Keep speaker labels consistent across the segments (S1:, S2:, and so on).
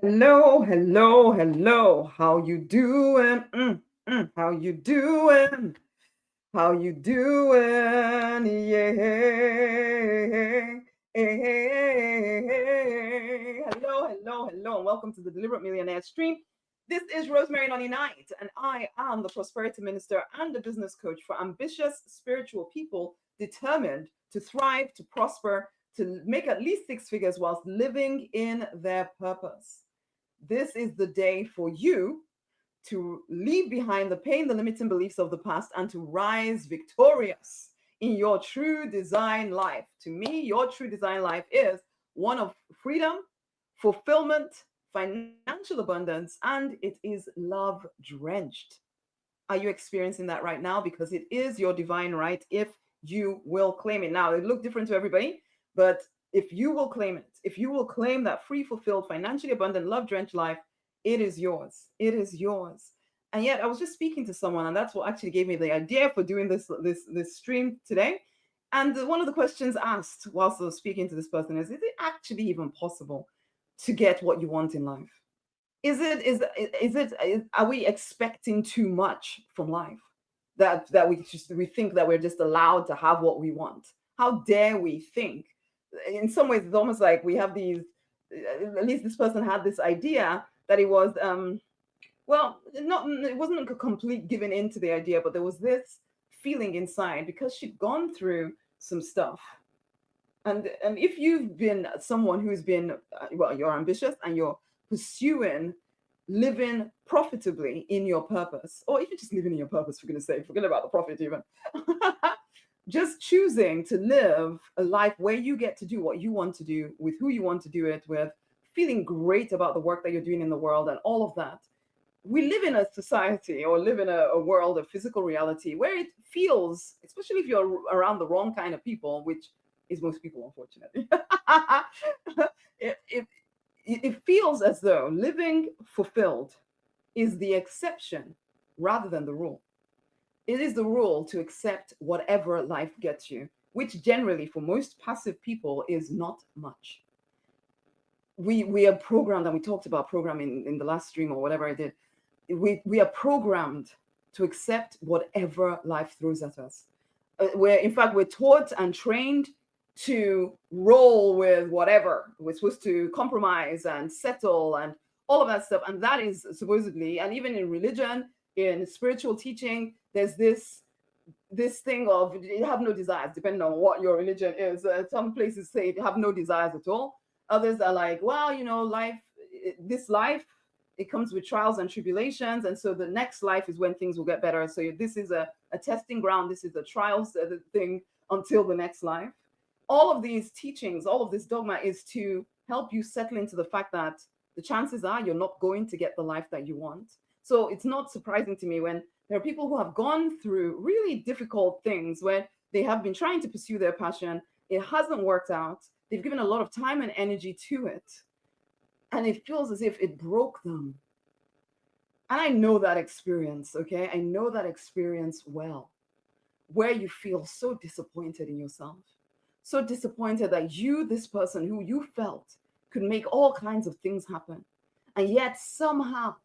S1: Hello, hello, hello. How you doing? How you doing? How you doing? Yeah. Hello, hello, hello, and welcome to the Deliberate Millionaire stream. This is Rosemary Nonny Knight, and I am the prosperity minister and the business coach for ambitious spiritual people determined to thrive, to prosper, to make at least six figures whilst living in their purpose. This is the day for you to leave behind the pain, the limiting beliefs of the past, and to rise victorious in your true design life. To me, your true design life is one of freedom, fulfillment, financial abundance, and it is love drenched. Are you experiencing that right now? Because it is your divine right if you will claim it. Now, it look different to everybody, but if you will claim it, if you will claim that free, fulfilled, financially abundant, love drenched life, it is yours. It is yours. And yet, I was just speaking to someone, and that's what actually gave me the idea for doing this stream today. And one of the questions asked whilst I was speaking to this person is it actually even possible to get what you want in life? Are we expecting too much from life, that we think that we're just allowed to have what we want? How dare we think? In some ways, it's almost like we have these, at least this person had this idea that it was well, not, it wasn't a complete giving in to the idea, but there was this feeling inside because she'd gone through some stuff. And if you've been someone who's been well, you're ambitious and you're pursuing living profitably in your purpose, or if you're just living in your purpose, for goodness sake, forget about the profit even. Just choosing to live a life where you get to do what you want to do with who you want to do it with, feeling great about the work that you're doing in the world and all of that. We live in a society or live in a world of physical reality where it feels, especially if you're around the wrong kind of people, which is most people, unfortunately, it, it feels as though living fulfilled is the exception rather than the rule. It is the rule to accept whatever life gets you, which generally for most passive people is not much. We are programmed, and we talked about programming in the last stream or whatever I did. We are programmed to accept whatever life throws at us. Where in fact we're taught and trained to roll with whatever. We're supposed to compromise and settle and all of that stuff. And that is supposedly, and even in religion, in spiritual teaching, there's this thing of you have no desires, depending on what your religion is. Some places say you have no desires at all. Others are like, well, life, this life, it comes with trials and tribulations. And so the next life is when things will get better. So this is a testing ground. This is a trials thing until the next life. All of these teachings, all of this dogma is to help you settle into the fact that the chances are you're not going to get the life that you want. So it's not surprising to me when there are people who have gone through really difficult things where they have been trying to pursue their passion. It hasn't worked out. They've given a lot of time and energy to it. And it feels as if it broke them. And I know that experience, okay? I know that experience well, where you feel so disappointed in yourself, so disappointed that you, this person who you felt could make all kinds of things happen. And yet somehow,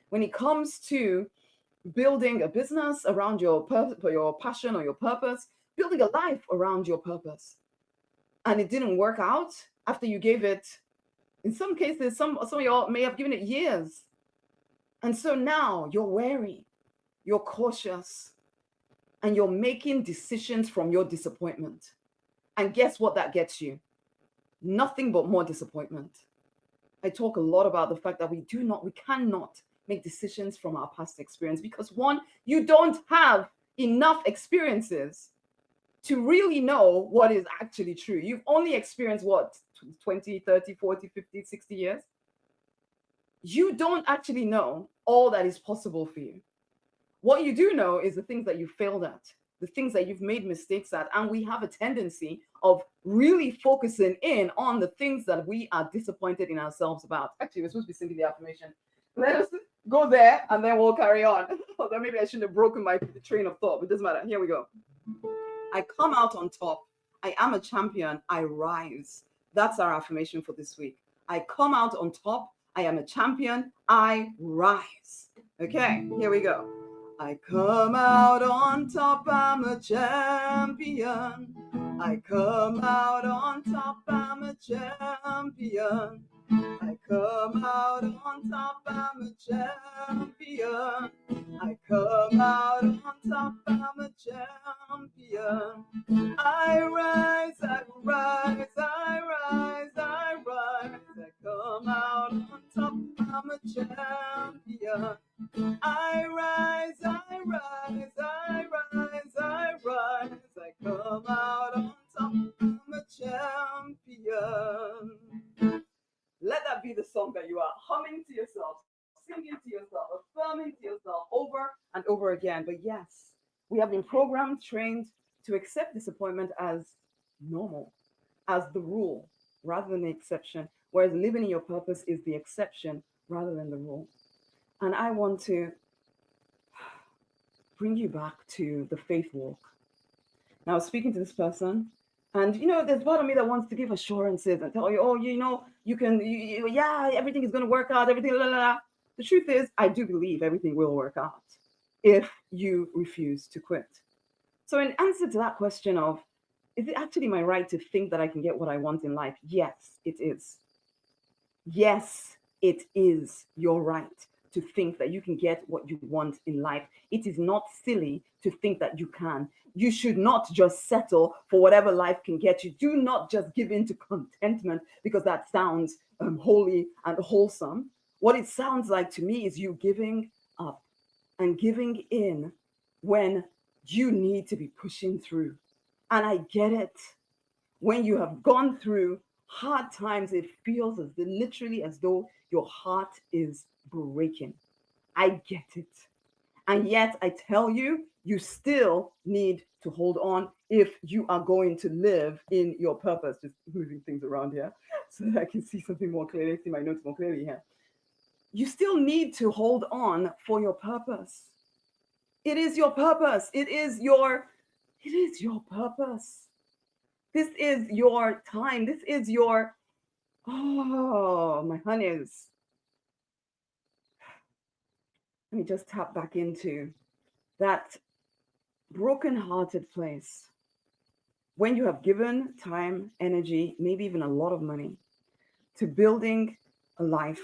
S1: when it comes to building a business around your passion or your purpose, building a life around your purpose, and it didn't work out after you gave it, in some cases, some of y'all may have given it years. And so now you're wary, you're cautious, and you're making decisions from your disappointment. And guess what that gets you? Nothing but more disappointment. I talk a lot about the fact that we cannot make decisions from our past experience because one, you don't have enough experiences to really know what is actually true. You've only experienced what, 20, 30, 40, 50, 60 years? You don't actually know all that is possible for you. What you do know is the things that you failed at, the things that you've made mistakes at. And we have a tendency of really focusing in on the things that we are disappointed in ourselves about. Actually, we're supposed to be singing the affirmation. Let us go there and then we'll carry on. Although maybe I shouldn't have broken my train of thought, but it doesn't matter. Here we go. I come out on top. I am a champion. I rise. That's our affirmation for this week. I come out on top. I am a champion. I rise. Okay, here we go. I come out on top. I'm a champion. I come out on top. I'm a champion. I come out on top. I'm a champion. I come out on top. I'm a champion. I rise, I rise, I rise, I rise. I come out on top. I'm a champion. I rise, I rise, I rise, I rise. I come out on top. I'm a champion. Let that be the song that you are humming to yourself, singing to yourself, affirming to yourself over and over again. But yes, we have been programmed, trained to accept disappointment as normal, as the rule rather than the exception. Whereas living in your purpose is the exception rather than the rule. And I want to bring you back to the faith walk. Now, I was speaking to this person, and there's part of me that wants to give assurances and tell you, oh, you can, yeah, everything is going to work out, everything, la, la, la. The truth is, I do believe everything will work out if you refuse to quit. So, in answer to that question of, is it actually my right to think that I can get what I want in life? Yes, it is. Yes, it is your right to think that you can get what you want in life. It is not silly to think that you can. You should not just settle for whatever life can get you. Do not just give in to contentment because that sounds holy and wholesome. What it sounds like to me is you giving up and giving in when you need to be pushing through. And I get it. When you have gone through hard times, it feels literally as though your heart is breaking. I get it. And yet, I tell you, you still need to hold on if you are going to live in your purpose. Just moving things around here so that I can see something more clearly, see my notes more clearly here. You still need to hold on for your purpose. It is your purpose. It is your purpose. This is your time. This is your, oh, my honeys. Let me just tap back into that broken-hearted place when you have given time, energy, maybe even a lot of money to building a life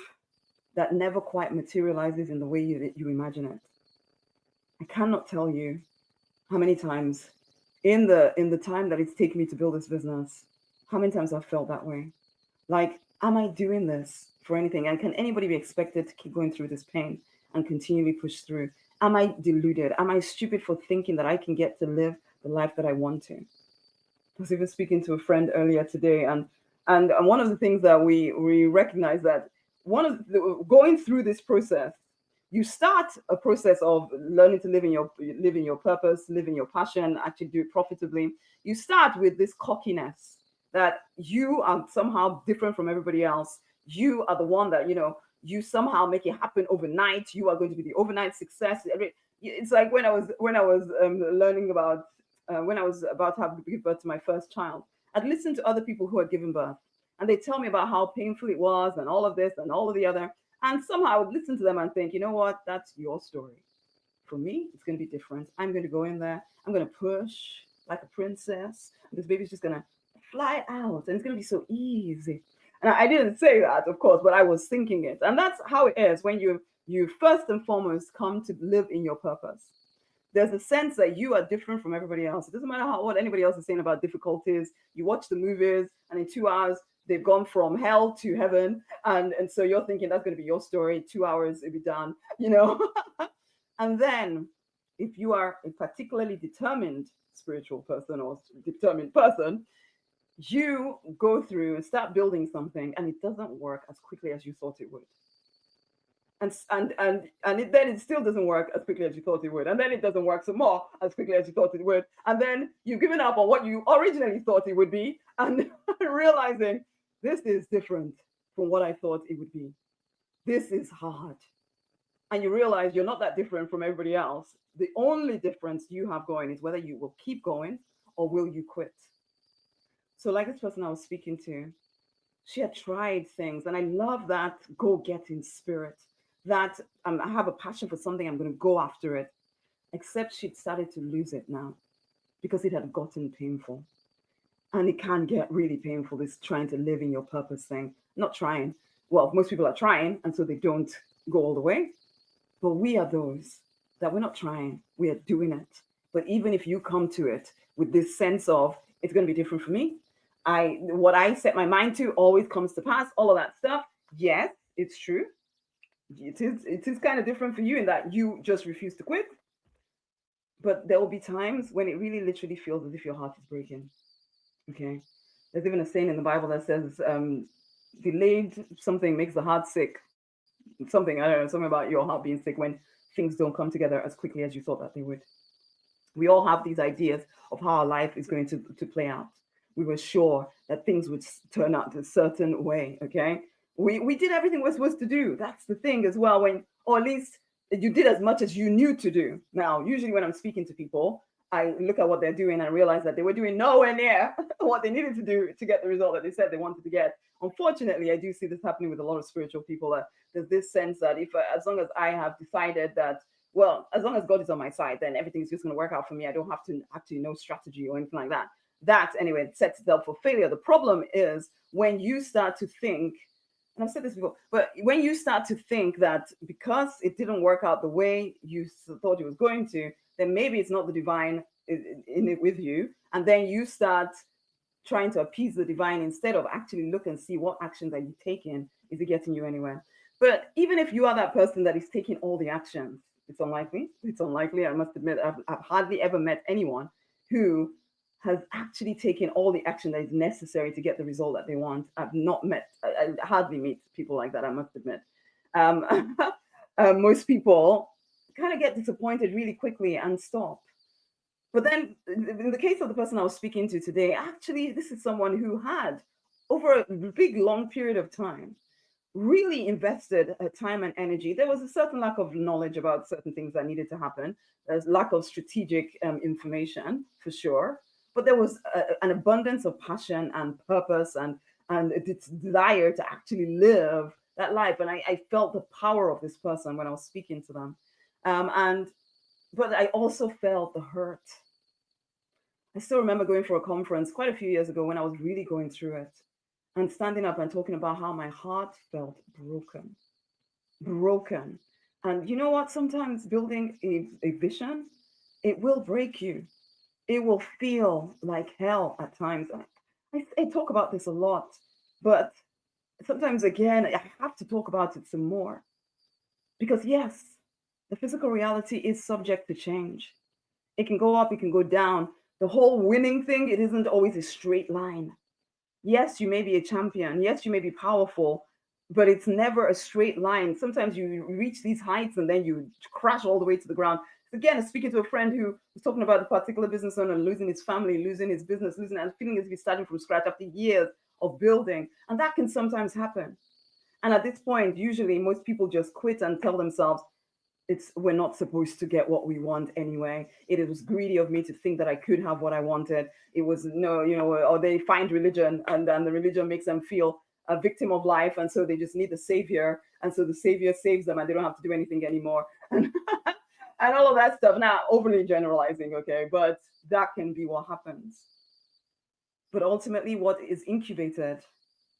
S1: that never quite materializes in the way you imagine it. I cannot tell you how many times in the time that it's taken me to build this business, how many times I've felt that way. Like, am I doing this for anything? And can anybody be expected to keep going through this pain and continually push through? Am I deluded? Am I stupid for thinking that I can get to live the life that I want to? I was even speaking to a friend earlier today, and one of the things that we recognize that going through this process, you start a process of learning to live in your purpose, live in your passion, actually do it profitably. You start with this cockiness that you are somehow different from everybody else. You are the one that you somehow make it happen overnight. You are going to be the overnight success. It's like when I was learning about when I was about to give birth to my first child. I'd listen to other people who had given birth, and they tell me about how painful it was and all of this and all of the other. And somehow I would listen to them and think, you know what, that's your story. For me, it's going to be different. I'm going to go in there. I'm going to push like a princess. And this baby's just going to fly out, and it's going to be so easy. And I didn't say that, of course, but I was thinking it. And that's how it is when you first and foremost come to live in your purpose. There's a sense that you are different from everybody else. It doesn't matter what anybody else is saying about difficulties. You watch the movies, and in 2 hours, they've gone from hell to heaven. And so you're thinking that's going to be your story. 2 hours, it'll be done, And then if you are a particularly determined spiritual person or determined person, you go through and start building something, and it doesn't work as quickly as you thought it would. Then it still doesn't work as quickly as you thought it would. And then it doesn't work some more as quickly as you thought it would. And then you've given up on what you originally thought it would be, and realizing this is different from what I thought it would be. This is hard. And you realize you're not that different from everybody else. The only difference you have going is whether you will keep going or will you quit. So like this person I was speaking to, She had tried things, and I love that go-getting spirit. That I have a passion for something, I'm going to go after it. Except she'd started to lose it now because it had gotten painful. And it can get really painful, this trying to live in your purpose thing. Not trying. Well, most people are trying, and so they don't go all the way. But we are those that we're not trying, we are doing it. But even if you come to it with this sense of it's going to be different for me, what I set my mind to always comes to pass, all of that stuff. Yes, it's true. It is kind of different for you in that you just refuse to quit. But there will be times when it really literally feels as if your heart is breaking. Okay. There's even a saying in the Bible that says, delayed something makes the heart sick. Something, I don't know, something about your heart being sick when things don't come together as quickly as you thought that they would. We all have these ideas of how our life is going to play out. We were sure that things would turn out a certain way. Okay. We did everything we're supposed to do. That's the thing as well. When, or at least you did as much as you knew to do. Now, usually when I'm speaking to people, I look at what they're doing and I realize that they were doing nowhere near what they needed to do to get the result that they said they wanted to get. Unfortunately, I do see this happening with a lot of spiritual people. There's this sense that if, as long as I have decided that, well, as long as God is on my side, then everything's just going to work out for me. I don't have to actually know strategy or anything like that. That, anyway, it sets itself for failure. The problem is when you start to think, and I've said this before, but when you start to think that because it didn't work out the way you thought it was going to, then maybe it's not the divine in it with you. And then you start trying to appease the divine instead of actually look and see what actions are you taking. Is it getting you anywhere? But even if you are that person that is taking all the actions, it's unlikely. It's unlikely. I must admit, I've hardly ever met anyone who has actually taken all the action that is necessary to get the result that they want. I've not met, I hardly meet people like that, I must admit. Um, most people kind of get disappointed really quickly and stop. But then, in the case of the person I was speaking to today, actually, this is someone who had, over a big, long period of time, really invested time and energy. There was a certain lack of knowledge about certain things that needed to happen. There's lack of strategic information, for sure. But there was an abundance of passion and purpose and its desire to actually live that life. And I felt the power of this person when I was speaking to them. And but I also felt the hurt. I still remember going for a conference quite a few years ago when I was really going through it and standing up and talking about how my heart felt broken, broken. And you know what? Sometimes building a vision, it will break you. It will feel like hell at times. I talk about this a lot, but sometimes again, I have to talk about it some more because yes, the physical reality is subject to change. It can go up, it can go down. The whole winning thing, it isn't always a straight line. Yes, you may be a champion. Yes, you may be powerful, but it's never a straight line. Sometimes you reach these heights and then you crash all the way to the ground. Again, speaking to a friend who was talking about the particular business owner losing his family, losing his business, losing and feeling as if he's starting from scratch after years of building. And that can sometimes happen. And at this point, usually most people just quit and tell themselves, it's we're not supposed to get what we want anyway. It was greedy of me to think that I could have what I wanted. It was no, or they find religion and then the religion makes them feel a victim of life, and so they just need a savior, and so the savior saves them and they don't have to do anything anymore. And and all of that stuff. Now, overly generalizing, okay, but that can be what happens. But ultimately, what is incubated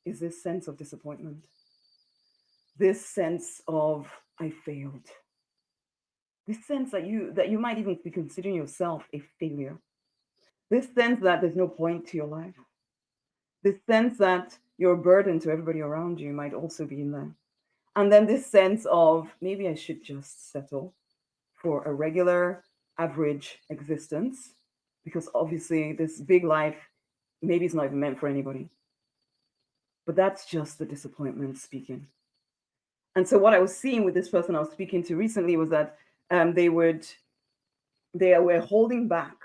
S1: is this sense of disappointment, this sense of I failed, this sense that you might even be considering yourself a failure, this sense that there's no point to your life, this sense that you're a burden to everybody around you might also be in there, and then this sense of maybe I should just settle for a regular average existence because obviously this big life maybe it's not even meant for anybody. But that's just the disappointment speaking. And so what I was seeing with this person I was speaking to recently was that they were holding back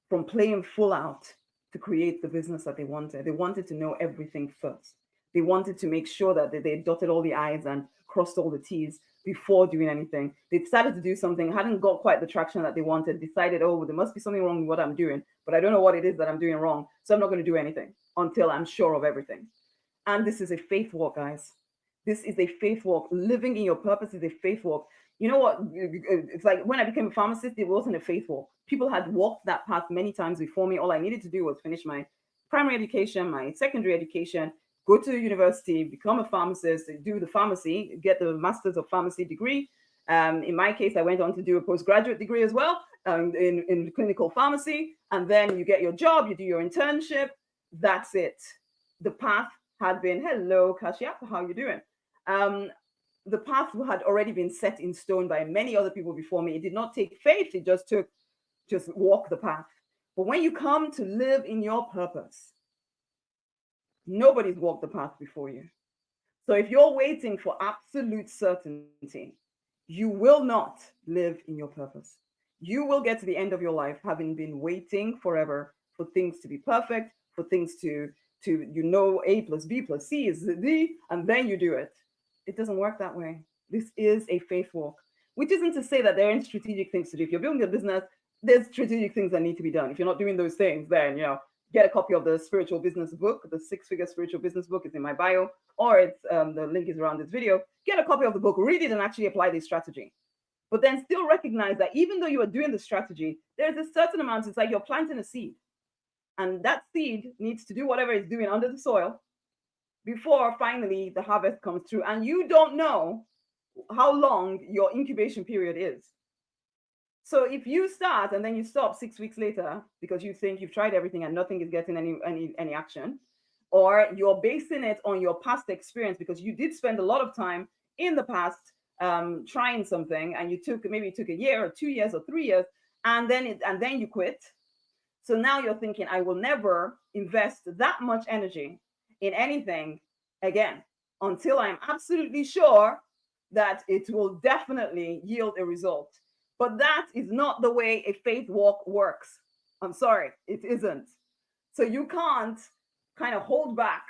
S1: from playing full out to create the business that they wanted. They wanted to know everything first. They wanted to make sure that they dotted all the I's and crossed all the T's before doing anything. They decided to do something, hadn't got quite the traction that they wanted, decided, oh, there must be something wrong with what I'm doing, but I don't know what it is that I'm doing wrong. So I'm not going to do anything until I'm sure of everything. And this is a faith walk, guys. This is a faith walk. Living in your purpose is a faith walk. You know what? It's like when I became a pharmacist, it wasn't a faith walk. People had walked that path many times before me. All I needed to do was finish my primary education, my secondary education, go to university, become a pharmacist, do the pharmacy, get the master's of pharmacy degree. In my case, I went on to do a postgraduate degree as well, in clinical pharmacy. And then you get your job, you do your internship. That's it. The path had been, hello, Kasia, how you doing? Um, the path had already been set in stone by many other people before me. It did not take faith, it just took just walk the path. But when you come to live in your purpose, nobody's walked the path before you. So if you're waiting for absolute certainty, you will not live in your purpose. You will get to the end of your life having been waiting forever for things to be perfect, for things to A plus B plus C is D, and then you do it. It doesn't work that way. This is a faith walk, which isn't to say that there aren't strategic things to do. If you're building a business, there's strategic things that need to be done. If you're not doing those things, then get a copy of the spiritual business book. The 6-figure spiritual business book is in my bio, or it's the link is around this video. Get a copy of the book, read it, and actually apply this strategy. But then still recognize that even though you are doing the strategy, there's a certain amount. It's like you're planting a seed, and that seed needs to do whatever it's doing under the soil before finally the harvest comes through. And you don't know how long your incubation period is. So if you start and then you stop 6 weeks later because you think you've tried everything and nothing is getting any action, or you're basing it on your past experience because you did spend a lot of time in the past trying something, and you took a year or 2 years or 3 years, and then you quit. So now you're thinking, I will never invest that much energy in anything again until I'm absolutely sure that it will definitely yield a result. But that is not the way a faith walk works. I'm sorry, it isn't. So you can't kind of hold back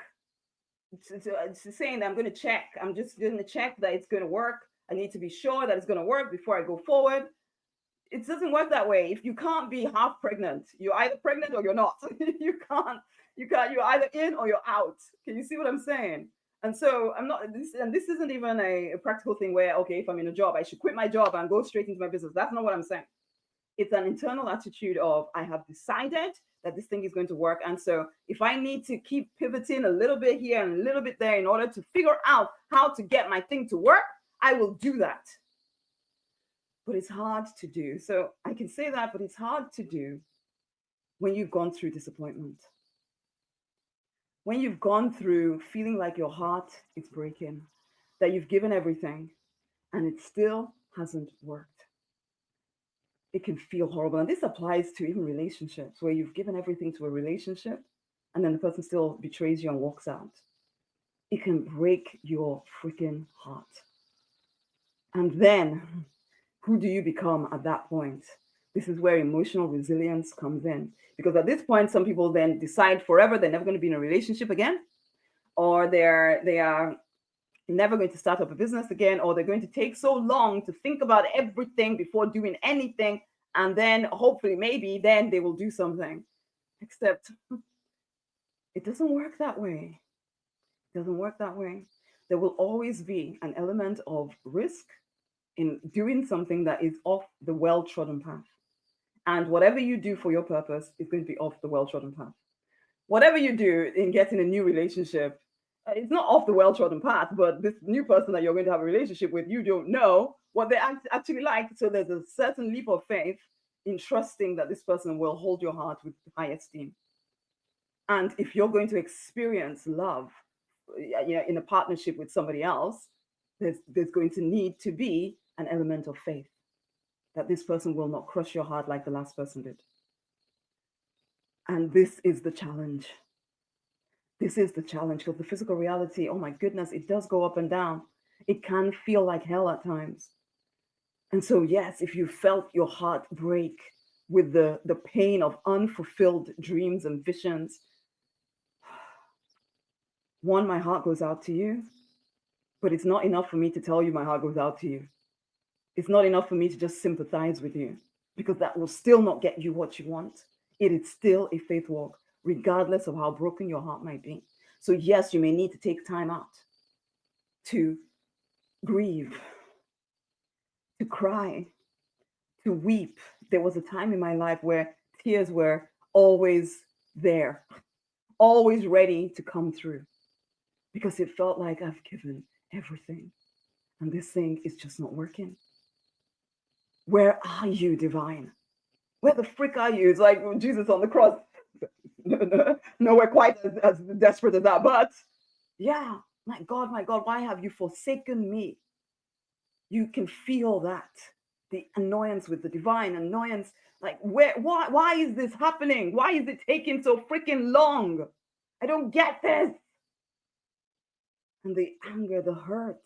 S1: to saying that I'm going to check. I'm just going to check that it's going to work. I need to be sure that it's going to work before I go forward. It doesn't work that way. If you can't be half pregnant, you're either pregnant or you're not. you can't, you're either in or you're out. Can you see what I'm saying? And so I'm not this, and this isn't even a practical thing where, okay, if I'm in a job, I should quit my job and go straight into my business. That's not what I'm saying. It's an internal attitude of, I have decided that this thing is going to work. And so if I need to keep pivoting a little bit here and a little bit there in order to figure out how to get my thing to work, I will do that. But it's hard to do. So I can say that, but it's hard to do when you've gone through disappointment. When you've gone through feeling like your heart is breaking, that you've given everything and it still hasn't worked. It can feel horrible. And this applies to even relationships where you've given everything to a relationship and then the person still betrays you and walks out. It can break your freaking heart. And then who do you become at that point? This is where emotional resilience comes in. Because at this point, some people then decide forever they're never going to be in a relationship again, or they are never going to start up a business again, or they're going to take so long to think about everything before doing anything, and then hopefully maybe then they will do something. Except it doesn't work that way. It doesn't work that way. There will always be an element of risk in doing something that is off the well-trodden path. And whatever you do for your purpose is going to be off the well-trodden path. Whatever you do in getting a new relationship, it's not off the well-trodden path, but this new person that you're going to have a relationship with, you don't know what they actually like. So there's a certain leap of faith in trusting that this person will hold your heart with high esteem. And if you're going to experience love in a partnership with somebody else, there's going to need to be an element of faith that this person will not crush your heart like the last person did. And this is the challenge. This is the challenge, because the physical reality, oh my goodness, it does go up and down. It can feel like hell at times. And so, yes, if you felt your heart break with the pain of unfulfilled dreams and visions, one, my heart goes out to you, but it's not enough for me to tell you my heart goes out to you. It's not enough for me to just sympathize with you, because that will still not get you what you want. It is still a faith walk, regardless of how broken your heart might be. So yes, you may need to take time out to grieve, to cry, to weep. There was a time in my life where tears were always there, always ready to come through, because it felt like I've given everything and this thing is just not working. Where are you, divine? Where the frick are you? It's like Jesus on the cross. Nowhere quite as desperate as that, but yeah, my God, why have you forsaken me? You can feel that, the annoyance with the divine, annoyance, like why is this happening? Why is it taking so freaking long? I don't get this. And the anger, the hurt,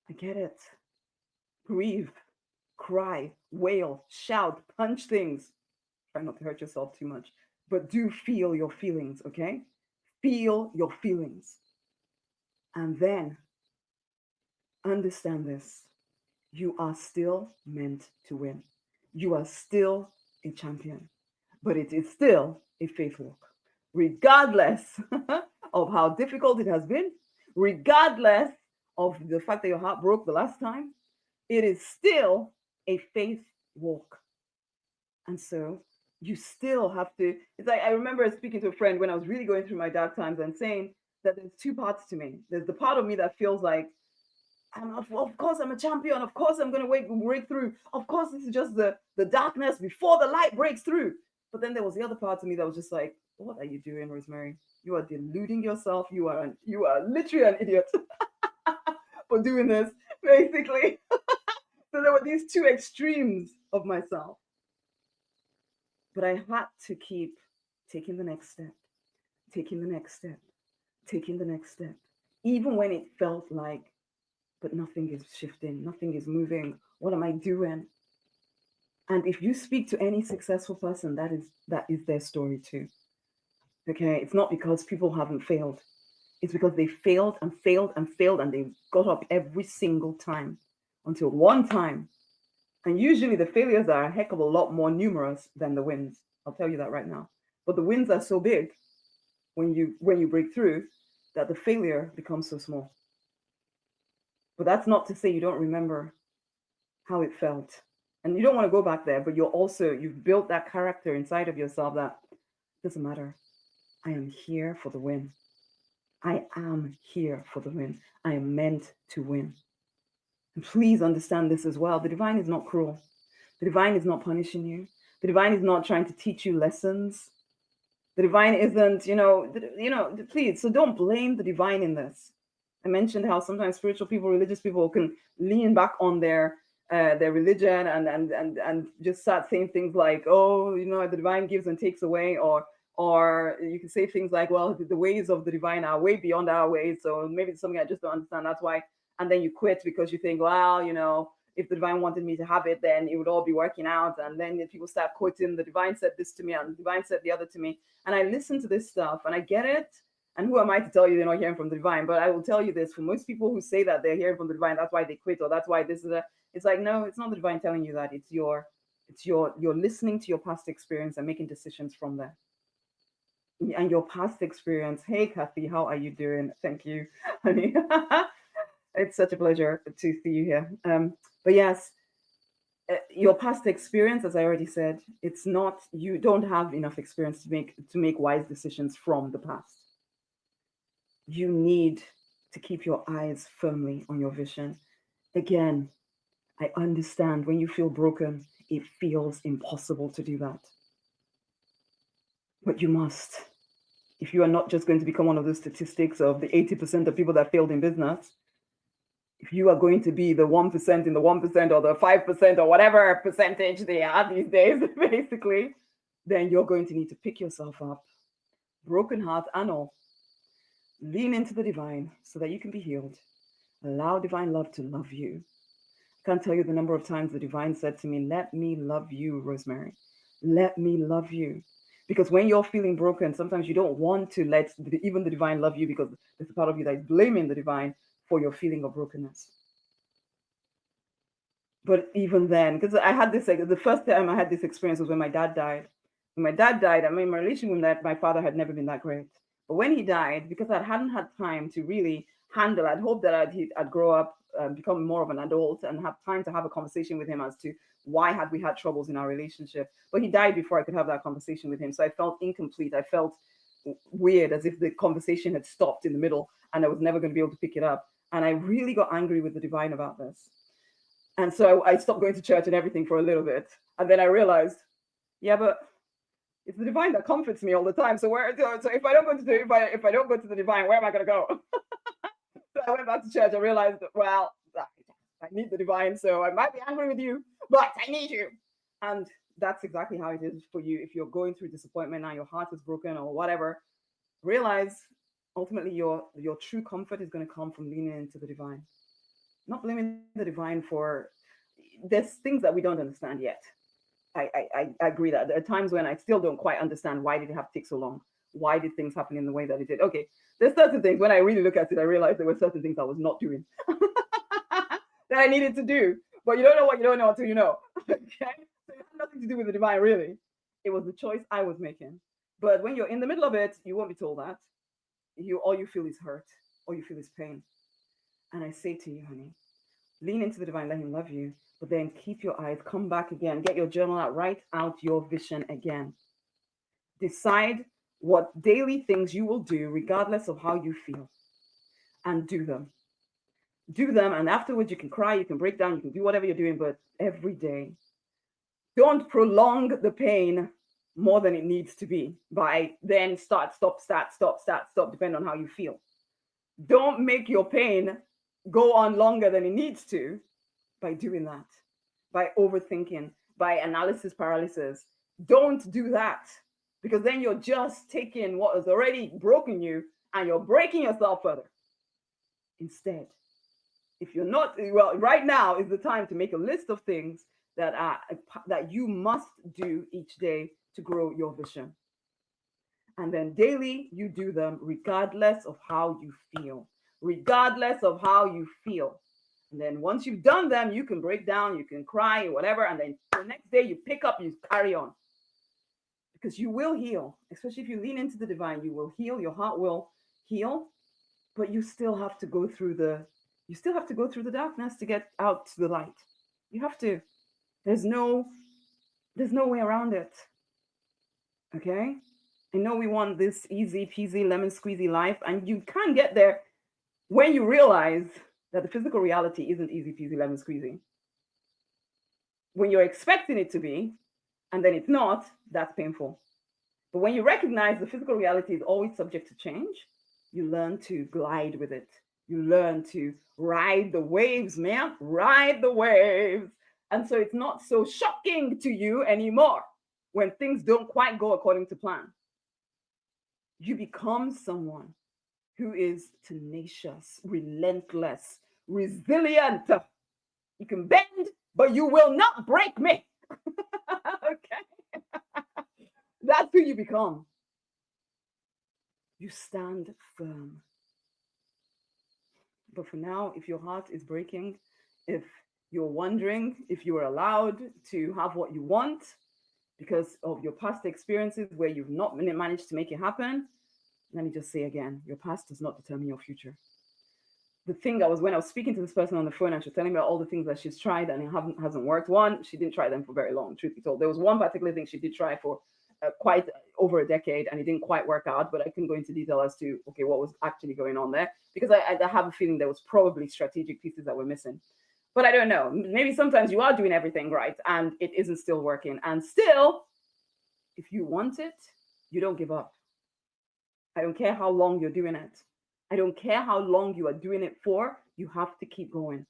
S1: I get it. Grieve, cry, wail, shout, punch things. Try not to hurt yourself too much, but do feel your feelings, okay? Feel your feelings. And then understand this: you are still meant to win. You are still a champion, but it is still a faith walk, regardless of how difficult it has been, regardless of the fact that your heart broke the last time. It is still a faith walk. And so you still have to. It's like I remember speaking to a friend when I was really going through my dark times and saying that there's two parts to me. There's the part of me that feels like of course I'm a champion. Of course I'm going to break through. Of course this is just the darkness before the light breaks through. But then there was the other part of me that was just like, what are you doing, Rosemary? You are deluding yourself. You are literally an idiot for doing this, basically. So there were these two extremes of myself. But I had to keep taking the next step, taking the next step, taking the next step, even when it felt like, but nothing is shifting, nothing is moving. What am I doing? And if you speak to any successful person, that is their story too. Okay, it's not because people haven't failed. It's because they failed and failed and failed, and they got up every single time until one time. And usually the failures are a heck of a lot more numerous than the wins. I'll tell you that right now. But the wins are so big when you break through that the failure becomes so small. But that's not to say you don't remember how it felt. And you don't want to go back there, but you've built that character inside of yourself that doesn't matter. I am here for the win. I am here for the win. I am meant to win. And please understand this as well. The divine is not cruel. The divine is not punishing you. The divine is not trying to teach you lessons. The divine isn't, please. So don't blame the divine in this. I mentioned how sometimes spiritual people, religious people can lean back on their religion and just start saying things like, oh, the divine gives and takes away, or you can say things like, well, the ways of the divine are way beyond our ways, so maybe it's something I just don't understand, that's why. And then you quit because you think, well, if the divine wanted me to have it, then it would all be working out. And then if people start quoting, the divine said this to me and the divine said the other to me, and I listen to this stuff and I get it. And who am I to tell you they're not hearing from the divine? But I will tell you this: for most people who say that they're hearing from the divine, that's why they quit, or that's why this is it's like, no, it's not the divine telling you that. You're listening to your past experience and making decisions from there. And your past experience. Hey, Kathy, how are you doing? Thank you, honey. It's such a pleasure to see you here. But yes, your past experience, as I already said, it's not, you don't have enough experience to make wise decisions from the past. You need to keep your eyes firmly on your vision. Again, I understand when you feel broken, it feels impossible to do that. But you must. If you are not just going to become one of those statistics of the 80% of people that failed in business, if you are going to be the 1% in the 1% or the 5% or whatever percentage they are these days, basically, then you're going to need to pick yourself up, broken heart and all. Lean into the divine so that you can be healed. Allow divine love to love you. I can't tell you the number of times the divine said to me, let me love you, Rosemary. Let me love you. Because when you're feeling broken, sometimes you don't want to let even the divine love you, because there's a part of you that is blaming the divine for your feeling of brokenness. But even then, because I had this, the first time I had this experience was when my dad died. When my dad died, I mean, my relationship with my father had never been that great. But when he died, because I hadn't had time to really handle, I'd hoped that I'd grow up, become more of an adult, and have time to have a conversation with him as to why had we had troubles in our relationship. But he died before I could have that conversation with him, so I felt incomplete. I felt weird, as if the conversation had stopped in the middle, and I was never going to be able to pick it up. And I really got angry with the divine about this. And so I stopped going to church and everything for a little bit, and then I realized, yeah, but it's the divine that comforts me all the time. So if I don't go to if I don't go to the divine, where am I going to go? So I went back to church. I realized, well, I need the divine. So I might be angry with you, but I need you. And that's exactly how it is for you. If you're going through disappointment and your heart is broken or whatever, realize ultimately your true comfort is going to come from leaning into the divine. Not blaming the divine for, there's things that we don't understand yet. I agree that there are times when I still don't quite understand why did it have to take so long. Why did things happen in the way that it did? Okay, there's certain things when I really look at it, I realize there were certain things I was not doing that I needed to do. But you don't know what you don't know until you know. Okay, so it had nothing to do with the divine, really. It was the choice I was making. But when you're in the middle of it, you won't be told that. You all you feel is hurt, all you feel is pain. And I say to you, honey, lean into the divine, let him love you, but then keep your eyes, come back again, get your journal out, write out your vision again. Decide what daily things you will do, regardless of how you feel, and do them. Do them, and afterwards you can cry, you can break down, you can do whatever you're doing, but every day. Don't prolong the pain more than it needs to be by then stop, depending on how you feel. Don't make your pain go on longer than it needs to by doing that, by overthinking, by analysis paralysis. Don't do that, because then you're just taking what has already broken you and you're breaking yourself further. Instead, if you're not, well, right now is the time to make a list of things that you must do each day to grow your vision. And then daily, you do them regardless of how you feel. Regardless of how you feel. And then once you've done them, you can break down, you can cry, whatever. And then the next day, you pick up, you carry on. Because you will heal, especially if you lean into the divine, you will heal, your heart will heal. But you still have to go through the darkness to get out to the light. You have to. There's no way around it. Okay? I know we want this easy peasy lemon squeezy life, and you can't get there when you realize that the physical reality isn't easy peasy lemon squeezy. When you're expecting it to be, and then it's not, that's painful. But when you recognize the physical reality is always subject to change, you learn to glide with it. You learn to ride the waves, man. Ride the waves. And so it's not so shocking to you anymore when things don't quite go according to plan. You become someone who is tenacious, relentless, resilient. You can bend, but you will not break me. Okay? That's who you become. You stand firm. But for now, if your heart is breaking, if you're wondering if you are allowed to have what you want because of your past experiences where you've not managed to make it happen, let me just say again, your past does not determine your future. The thing when I was speaking to this person on the phone, and she was telling me about all the things that she's tried and it hasn't worked. One, she didn't try them for very long, truth be told. There was one particular thing she did try for quite over a decade, and it didn't quite work out. But I couldn't go into detail as to what was actually going on there, because I have a feeling there was probably strategic pieces that were missing. But I don't know. Maybe sometimes you are doing everything right and it isn't still working. And still, if you want it, you don't give up. I don't care how long you're doing it. I don't care how long you are doing it for. You have to keep going.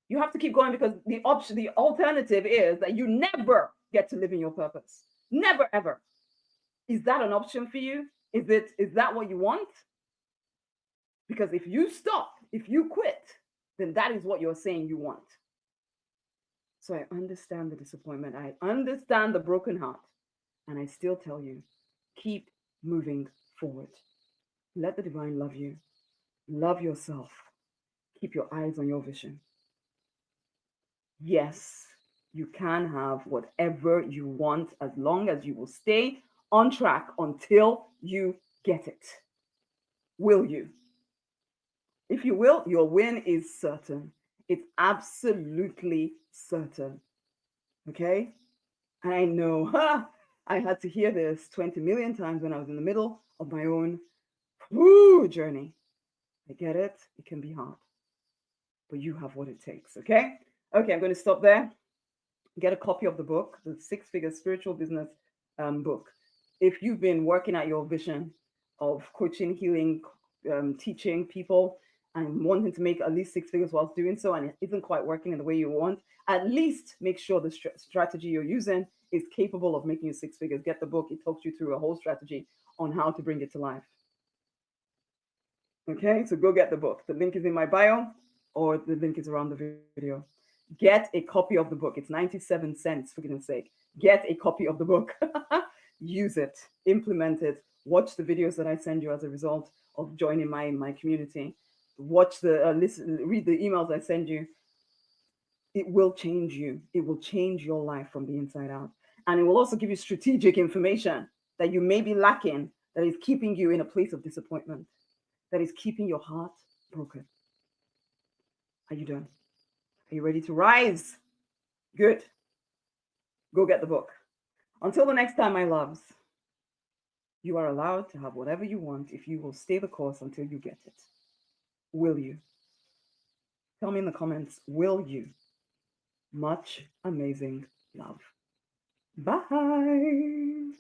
S1: You have to keep going, because the alternative is that you never get to live in your purpose. Never, ever. Is that an option for you? Is that what you want? Because if you stop, if you quit, then that is what you're saying you want. So I understand the disappointment. I understand the broken heart. And I still tell you, keep moving forward. Let the divine love you. Love yourself. Keep your eyes on your vision. Yes, You can have whatever you want as long as you will stay on track until you get it. Will you? If you will, your win is certain. It's absolutely certain. Okay? And I know, I had to hear this 20 million times when I was in the middle of my own journey. I get it. It can be hard, but you have what it takes. Okay? Okay, I'm going to stop there. Get a copy of the book, the Six Figure Spiritual Business book. If you've been working at your vision of coaching, healing, teaching people, and wanting to make at least six figures whilst doing so, and it isn't quite working in the way you want, at least make sure the strategy you're using is capable of making you six figures. Get the book, it talks you through a whole strategy on how to bring it to life. Okay, so go get the book. The link is in my bio, or the link is around the video. Get a copy of the book. It's 97 cents, for goodness sake. Get a copy of the book. Use it, implement it, watch the videos that I send you as a result of joining my community. Watch the listen, read the emails I send you. It will change you. It will change your life from the inside out. And it will also give you strategic information that you may be lacking, that is keeping you in a place of disappointment, that is keeping your heart broken. Are you done? Are you ready to rise? Good. Go get the book. Until the next time, my loves, you are allowed to have whatever you want if you will stay the course until you get it. Will you? Tell me in the comments, will you? Much amazing love. Bye.